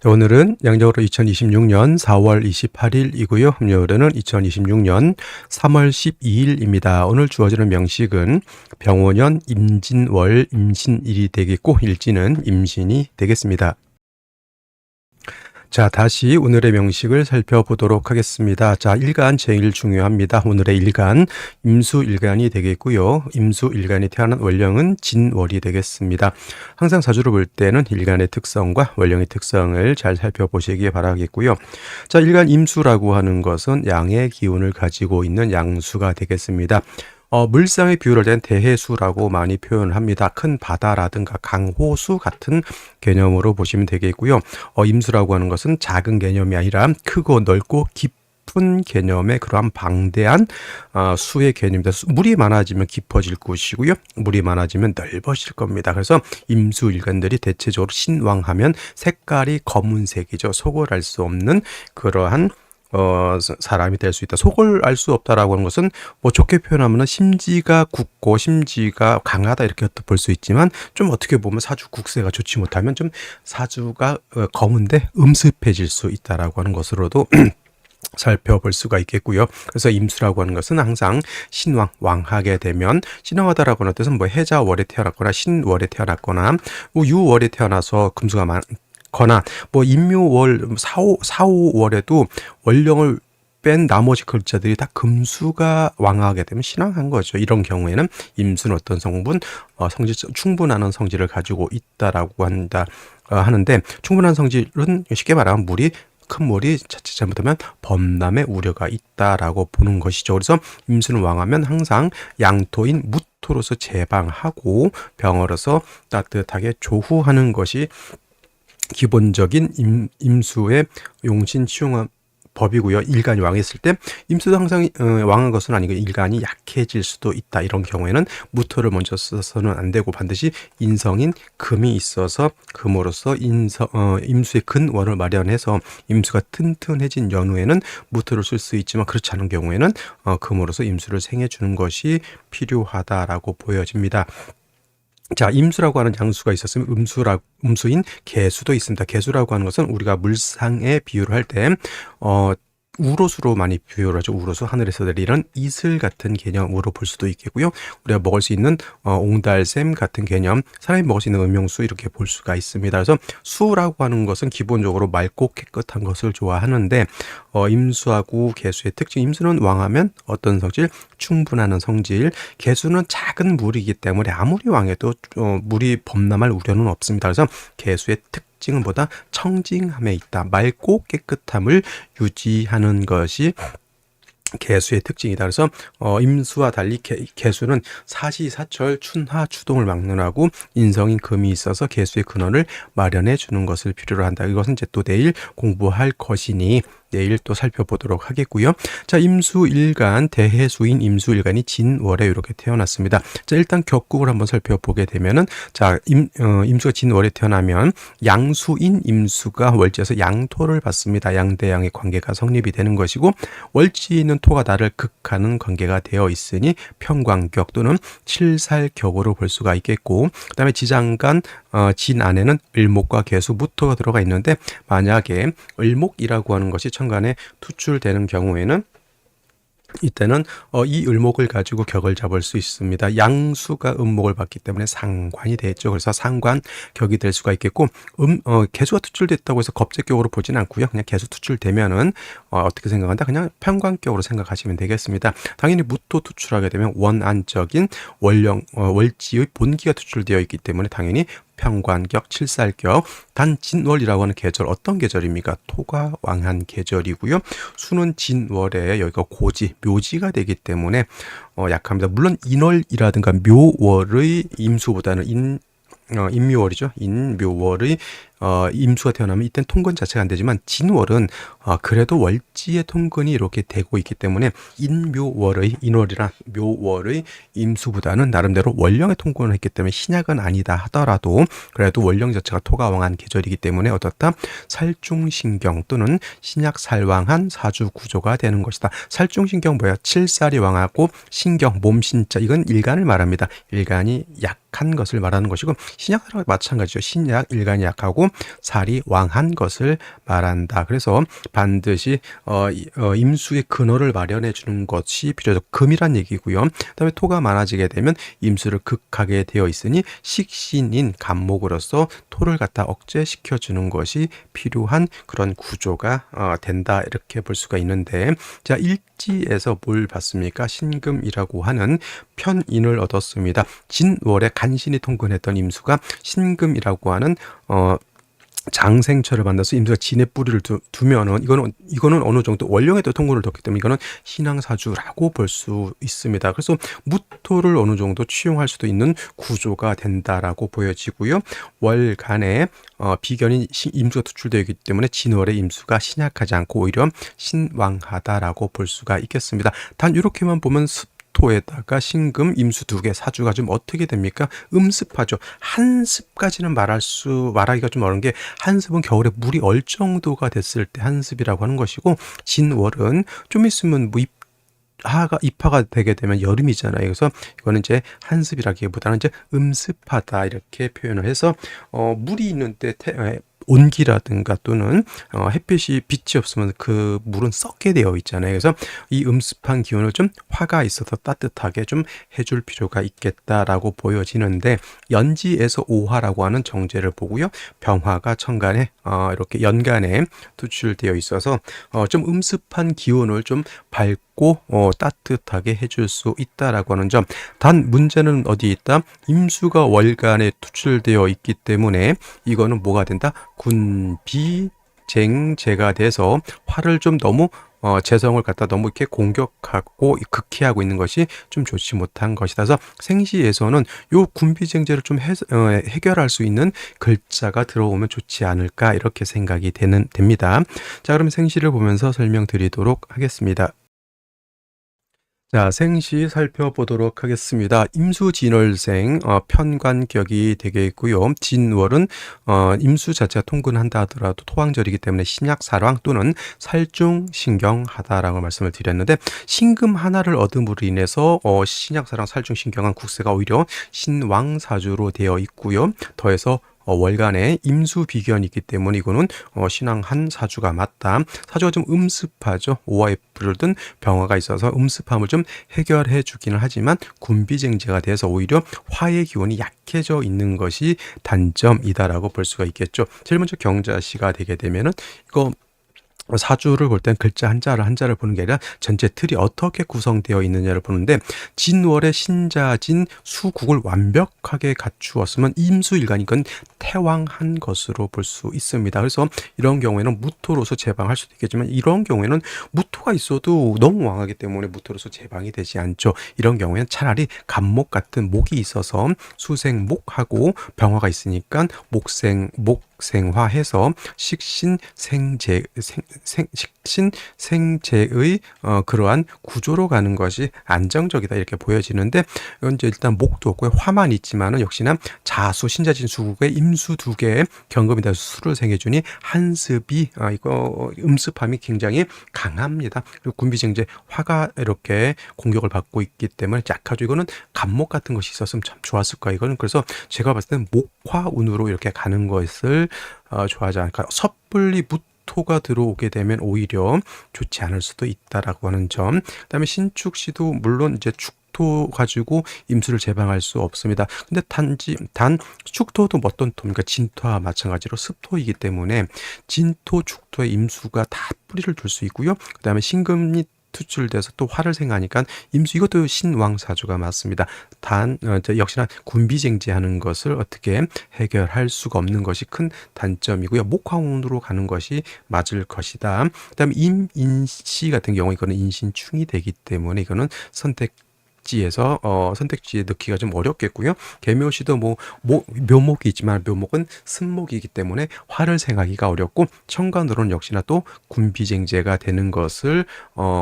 네, 오늘은 양력으로 2026년 4월 28일이고요. 음력으로는 2026년 3월 12일입니다. 오늘 주어지는 명식은 병원년 임진월 임신일이 되겠고 일지는 임신이 되겠습니다. 자, 다시 오늘의 명식을 살펴보도록 하겠습니다. 자, 일간 제일 중요합니다. 오늘의 일간, 임수일간이 되겠고요. 임수일간이 태어난 월령은 진월이 되겠습니다. 항상 사주를 볼 때는 일간의 특성과 월령의 특성을 잘 살펴보시기 바라겠고요. 자, 일간 임수라고 하는 것은 양의 기운을 가지고 있는 양수가 되겠습니다. 물상의 비유를 낸 대해수라고 많이 표현합니다. 큰 바다라든가 강호수 같은 개념으로 보시면 되겠고요. 임수라고 하는 것은 작은 개념이 아니라 크고 넓고 깊은 개념의 그러한 방대한 수의 개념입니다. 물이 많아지면 깊어질 것이고요. 물이 많아지면 넓어질 겁니다. 그래서 임수일간들이 대체적으로 신왕하면 색깔이 검은색이죠. 속을 알 수 없는 그러한 사람이 될 수 있다. 속을 알 수 없다라고 하는 것은 뭐 좋게 표현하면 심지가 굳고 심지가 강하다 이렇게 볼 수 있지만 좀 어떻게 보면 사주 국세가 좋지 못하면 좀 사주가 검은데 음습해질 수 있다라고 하는 것으로도 살펴볼 수가 있겠고요. 그래서 임수라고 하는 것은 항상 신왕, 왕하게 되면 신왕하다라고 하는 뜻은 뭐 해자월에 태어났거나 신월에 태어났거나 뭐 유월에 태어나서 금수가 거나 뭐 임묘월 4~5월에도 월령을 뺀 나머지 글자들이 다 금수가 왕하게 되면 신왕한 거죠. 이런 경우에는 임수는 어떤 성질 충분한 성질을 가지고 있다라고 하는데 충분한 성질은 쉽게 말하면 큰 물이 자칫 잘못하면 범람의 우려가 있다라고 보는 것이죠. 그래서 임수는 왕하면 항상 양토인 무토로서 제방하고 병으로서 따뜻하게 조후하는 것이 기본적인 임수의 용신치용한 법이고요. 일간이 왕했을 때 임수도 항상 왕한 것은 아니고 일간이 약해질 수도 있다. 이런 경우에는 무토를 먼저 써서는 안 되고 반드시 인성인 금이 있어서 금으로서 임수의 근원을 마련해서 임수가 튼튼해진 연후에는 무토를 쓸 수 있지만 그렇지 않은 경우에는 금으로서 임수를 생해주는 것이 필요하다라고 보여집니다. 자, 임수라고 하는 양수가 있었으면 음수인 개수도 있습니다. 개수라고 하는 것은 우리가 물상에 비유를 할 때, 우로수로 많이 비유를 하죠. 우로수, 하늘에서 내리는 이슬 같은 개념으로 볼 수도 있겠고요. 우리가 먹을 수 있는 옹달샘 같은 개념, 사람이 먹을 수 있는 음용수 이렇게 볼 수가 있습니다. 그래서 수라고 하는 것은 기본적으로 맑고 깨끗한 것을 좋아하는데 임수하고 개수의 특징, 임수는 왕하면 어떤 성질? 충분한 성질. 개수는 작은 물이기 때문에 아무리 왕해도 물이 범람할 우려는 없습니다. 그래서 개수의 특징은 보다 청징함에 있다. 맑고 깨끗함을 유지하는 것이 개수의 특징이다. 그래서 임수와 달리 개수는 사시사철 춘하 추동을 막론하고 인성인 금이 있어서 개수의 근원을 마련해 주는 것을 필요로 한다. 이것은 이제 또 내일 공부할 것이니 내일 또 살펴보도록 하겠고요. 자, 임수일간, 대해수인 임수일간이 진월에 이렇게 태어났습니다. 자, 일단 격국을 한번 살펴보게 되면은, 자, 임수가 진월에 태어나면 양수인 임수가 월지에서 양토를 받습니다. 양대양의 관계가 성립이 되는 것이고, 월지에 있는 토가 나를 극하는 관계가 되어 있으니 평광격 또는 칠살격으로 볼 수가 있겠고, 그 다음에 지장간, 진 안에는 을목과 개수, 무토가 들어가 있는데, 만약에 을목이라고 하는 것이 천간에 투출되는 경우에는 이때는 이 을목을 가지고 격을 잡을 수 있습니다. 양수가 음목을 받기 때문에 상관이 되겠죠. 그래서 상관 격이 될 수가 있겠고 개수가 투출됐다고 해서 겁재격으로 보진 않고요. 그냥 개수 투출되면은 어떻게 생각한다? 그냥 평관격으로 생각하시면 되겠습니다. 당연히 무토 투출하게 되면 원안적인 월지의 본기가 투출되어 있기 때문에 당연히 평관격, 칠살격, 단 진월이라고 하는 계절 어떤 계절입니까? 토가 왕한 계절이고요. 수는 진월에 여기가 고지, 묘지가 되기 때문에 약합니다. 물론 인월이라든가 묘월의 임수보다는 인묘월이죠. 인묘월의 임수가 태어나면 이땐 통근 자체가 안 되지만 진월은 그래도 월지의 통근이 이렇게 되고 있기 때문에 인월이나 묘월의 임수보다는 나름대로 월령의 통근을 했기 때문에 신약은 아니다 하더라도 그래도 월령 자체가 토가 왕한 계절이기 때문에 어떻다? 살중신경 또는 신약살왕한 사주 구조가 되는 것이다. 살중신경 뭐야? 칠살이 왕하고 신경, 몸신자 이건 일간을 말합니다. 일간이 약한 것을 말하는 것이고 신약하고 마찬가지죠. 신약, 일간이 약하고 그리고 살이 왕한 것을 말한다. 그래서 반드시 임수의 근원을 마련해 주는 것이 필요하죠. 금이란 얘기고요. 그다음에 토가 많아지게 되면 임수를 극하게 되어 있으니 식신인 간목으로서 토를 갖다 억제시켜 주는 것이 필요한 그런 구조가 된다, 이렇게 볼 수가 있는데, 자, 일지에서 뭘 봤습니까? 신금이라고 하는 편인을 얻었습니다. 진월에 간신히 통근했던 임수가 신금이라고 하는 장생처를 만나서 임수가 진의 뿌리를 두면은 이거는 어느 정도 원령에도 통근을 뒀기 때문에 이거는 신앙사주라고 볼 수 있습니다. 그래서 무토를 어느 정도 취용할 수도 있는 구조가 된다라고 보여지고요. 월간에 비견인 임수가 투출되어 있기 때문에 진월의 임수가 신약하지 않고 오히려 신왕하다라고 볼 수가 있겠습니다. 단 이렇게만 보면 토에다가 신금, 임수 두 개 사주가 좀 어떻게 됩니까? 음습하죠. 한습까지는 말하기가 좀 어려운 게, 한습은 겨울에 물이 얼 정도가 됐을 때 한습이라고 하는 것이고, 진월은 좀 있으면 뭐 입하가 되게 되면 여름이잖아요. 그래서 이거는 이제 한습이라기보다는 이제 음습하다, 이렇게 표현을 해서 물이 있는 때 온기라든가 또는 햇빛이 빛이 없으면 그 물은 썩게 되어 있잖아요. 그래서 이 음습한 기온을 좀 화가 있어서 따뜻하게 좀 해줄 필요가 있겠다라고 보여지는데, 연지에서 오화라고 하는 정제를 보고요. 병화가 천간에 이렇게 연간에 투출되어 있어서 좀 음습한 기온을 좀 밝고 따뜻하게 해줄 수 있다라고 하는 점. 단 문제는 어디에 있다? 임수가 월간에 투출되어 있기 때문에 이거는 뭐가 된다? 군비쟁제가 돼서 화를 좀 너무 재성을 갖다 너무 이렇게 공격하고 극해하고 있는 것이 좀 좋지 못한 것이다. 그래서 생시에서는 요 군비쟁제를 좀 해결할 수 있는 글자가 들어오면 좋지 않을까, 이렇게 생각이 됩니다. 자, 그럼 생시를 보면서 설명드리도록 하겠습니다. 자, 생시 살펴보도록 하겠습니다. 임수진월생 편관격이 되겠고요. 진월은 임수 자체가 통근한다 하더라도 토왕절이기 때문에 신약살왕 또는 살중신경하다라고 말씀을 드렸는데, 신금 하나를 얻음으로 인해서 신약살왕 살중신경한 국세가 오히려 신왕사주로 되어 있고요. 더해서 월간에 임수 비견이 있기 때문에 이거는 신앙한 사주가 맞다. 사주가 좀 음습하죠. 오화에 불을 든 병화가 있어서 음습함을 좀 해결해 주기는 하지만 군비쟁제가 돼서 오히려 화의 기운이 약해져 있는 것이 단점이다라고 볼 수가 있겠죠. 제일 먼저 경자시가 되게 되면은 이거 사주를 볼 땐 글자 한자를 보는 게 아니라 전체 틀이 어떻게 구성되어 있느냐를 보는데, 진월의 신자진 수국을 완벽하게 갖추었으면 임수일간이 건 태왕한 것으로 볼 수 있습니다. 그래서 이런 경우에는 무토로서 제방할 수도 있겠지만, 이런 경우에는 무토가 있어도 너무 왕하기 때문에 무토로서 제방이 되지 않죠. 이런 경우에는 차라리 간목 같은 목이 있어서 수생목하고 병화가 있으니까 목생화해서 식신생제의 그러한 구조로 가는 것이 안정적이다, 이렇게 보여지는데, 이제 일단 목도 없고 화만 있지만은 역시나 자수 신자진 수국의 임수 두 개의 경금이다 수를 생해주니 한습이 이거 음습함이 굉장히 강합니다. 그리고 군비쟁제 화가 이렇게 공격을 받고 있기 때문에 약하죠. 이거는 간목 같은 것이 있었으면 참 좋았을 거야. 이거는 그래서 제가 봤을 때는 목화운으로 이렇게 가는 것을 좋아하지 않을까. 섣불리 토가 들어오게 되면 오히려 좋지 않을 수도 있다라고 하는 점. 그다음에 신축시도 물론 이제 축토 가지고 임수를 제방할 수 없습니다. 근데 단 축토도 어떤 토입니까? 진토와 마찬가지로 습토이기 때문에 진토, 축토의 임수가 다 뿌리를 둘 수 있고요. 그다음에 신금이 투출돼서 또 화를 생하니까 임수, 이것도 신왕사주가 맞습니다. 단 역시나 군비쟁제하는 것을 어떻게 해결할 수가 없는 것이 큰 단점이고요. 목화운으로 가는 것이 맞을 것이다. 그다음에 임인시 같은 경우 이거는 인신충이 되기 때문에 이거는 선택지에서 선택지에 넣기가 좀 어렵겠고요. 계묘시도 묘목이 있지만 묘목은 쓴목이기 때문에 화를 생하기가 어렵고, 천간으로는 역시나 또 군비쟁제가 되는 것을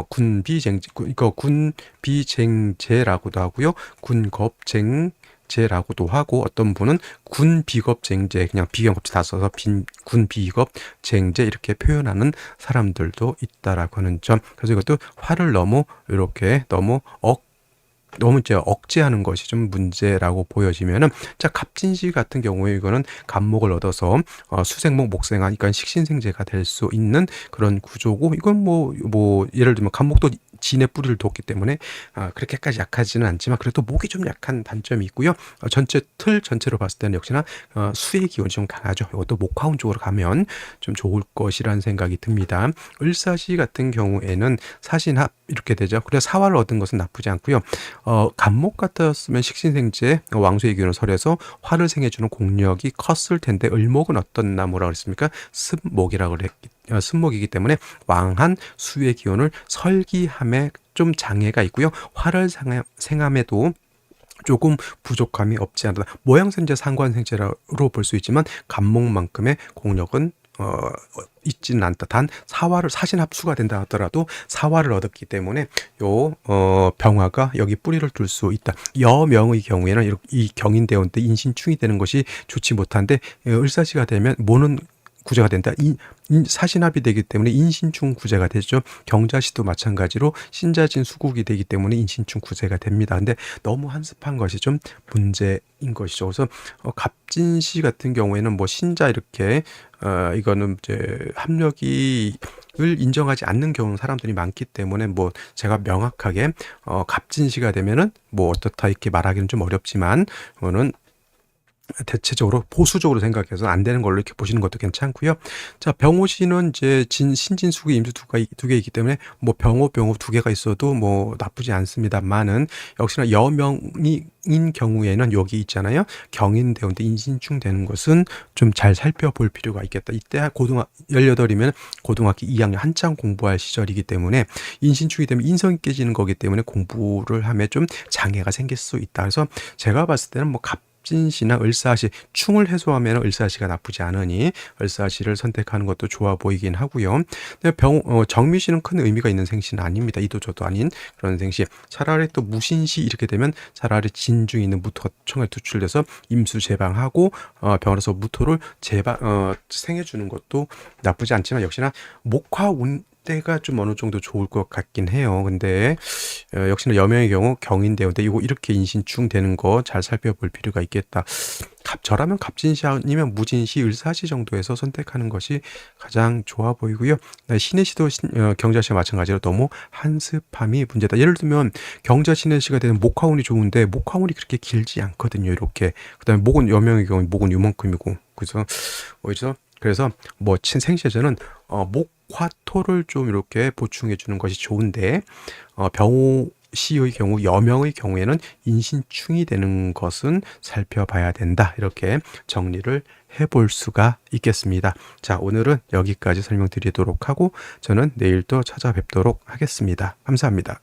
군비쟁제라고도 하고요. 군겁쟁제라고도 하고, 어떤 분은 군비겁쟁제, 그냥 비경겁지 다 써서 군비겁쟁제 이렇게 표현하는 사람들도 있다라고 하는 점. 그래서 이것도 화를 너무 너무 이제 억제하는 것이 좀 문제라고 보여지면은, 자, 갑진시 같은 경우에 이거는 갑목을 얻어서 수생목, 목생화, 그러니까 식신생재가 될 수 있는 그런 구조고, 이건 뭐 예를 들면 갑목도 진의 뿌리를 뒀기 때문에 그렇게까지 약하지는 않지만 그래도 목이 좀 약한 단점이 있고요. 전체 틀 전체로 봤을 때는 역시나 수의 기운이 좀 강하죠. 이것도 목화운 쪽으로 가면 좀 좋을 것이라는 생각이 듭니다. 을사시 같은 경우에는 사신합 이렇게 되죠. 그래서 사화를 얻은 것은 나쁘지 않고요. 갑목 같았으면 식신생재 왕수의 기운을 설해서 화를 생해주는 공력이 컸을 텐데, 을목은 어떤 나무라고 그랬습니까? 습목이라고 그랬기 습목이기 때문에 왕한 수의 기운을 설기함에 좀 장애가 있고요. 화를 생함에도 조금 부족함이 없지 않다. 모양생재 상관생재로 볼 수 있지만 갑목만큼의 공력은 있지는 않다. 단 사화를 사신 합수가 된다 하더라도 사화를 얻었기 때문에 병화가 여기 뿌리를 둘 수 있다. 여명의 경우에는 이 경인대원 때 인신충이 되는 것이 좋지 못한데, 을사시가 되면 모는 구제가 된다. 사신합이 되기 때문에 인신충 구제가 되죠. 경자시도 마찬가지로 신자진 수국이 되기 때문에 인신충 구제가 됩니다. 근데 너무 한습한 것이 좀 문제인 것이죠. 그래서 갑진시 같은 경우에는 뭐 신자 이렇게 이거는 이제 합력이 을 인정하지 않는 경우는 사람들이 많기 때문에, 뭐 제가 명확하게 갑진시가 되면은 뭐 어떻다 이렇게 말하기는 좀 어렵지만, 이거는 대체적으로 보수적으로 생각해서 안 되는 걸로 이렇게 보시는 것도 괜찮고요. 자, 병호시는 이제 신진수기 임수 두 개이기 때문에 뭐 병호 두 개가 있어도 뭐 나쁘지 않습니다만은, 역시나 여명인 경우에는 여기 있잖아요. 경인대운데 인신충 되는 것은 좀 잘 살펴볼 필요가 있겠다. 이때 18이면 고등학교 2학년 한창 공부할 시절이기 때문에, 인신충이 되면 인성이 깨지는 거기 때문에 공부를 하면 좀 장애가 생길 수 있다. 그래서 제가 봤을 때는 뭐 진시나 을사시, 충을 해소하면 을사시가 나쁘지 않으니 을사시를 선택하는 것도 좋아 보이긴 하고요. 정미시는 큰 의미가 있는 생시는 아닙니다. 이도저도 아닌 그런 생시. 차라리 또 무신시 이렇게 되면 차라리 진중에 있는 무토가 청에 투출돼서 임수 제방하고 병으로서 무토를 생해주는 것도 나쁘지 않지만, 역시나 목화운 때가 좀 어느 정도 좋을 것 같긴 해요. 근데 역시나 여명의 경우 경인대운데 이거 이렇게 인신충 되는 거 잘 살펴볼 필요가 있겠다. 저라면 갑진시 아니면 무진시, 을사시 정도에서 선택하는 것이 가장 좋아 보이고요. 신의 시도 경자시와 마찬가지로 너무 한습함이 문제다. 예를 들면 경자 신의 시가 되는 목화운이 좋은데 목화운이 그렇게 길지 않거든요. 이렇게. 그다음에 목은 여명의 경우 목은 요만큼이고, 그래서 뭐 생시에서는 목화토를 좀 이렇게 보충해 주는 것이 좋은데, 병호시의 경우 여명의 경우에는 인신충이 되는 것은 살펴봐야 된다. 이렇게 정리를 해볼 수가 있겠습니다. 자, 오늘은 여기까지 설명드리도록 하고 저는 내일 또 찾아뵙도록 하겠습니다. 감사합니다.